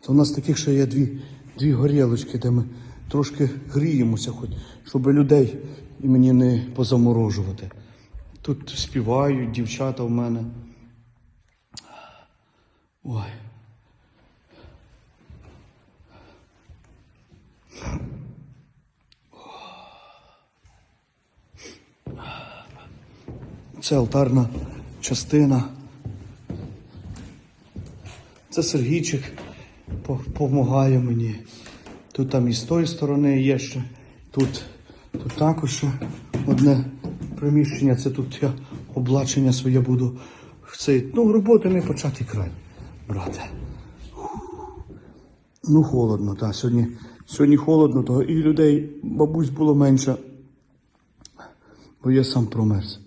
Це у нас таких ще є дві горілочки, де ми трошки гріємося, хоч, щоб людей і мені не позаморожувати. Тут співають дівчата в мене. Ой. Це алтарна частина. Це Сергійчик допомагає мені. Тут там і з тої сторони є ще. Тут також ще одне приміщення. Це тут я облачення своє буду. Роботи не початий край, брате. Холодно, так. Сьогодні холодно, то і людей, бабусь, було менше. Бо я сам промерз.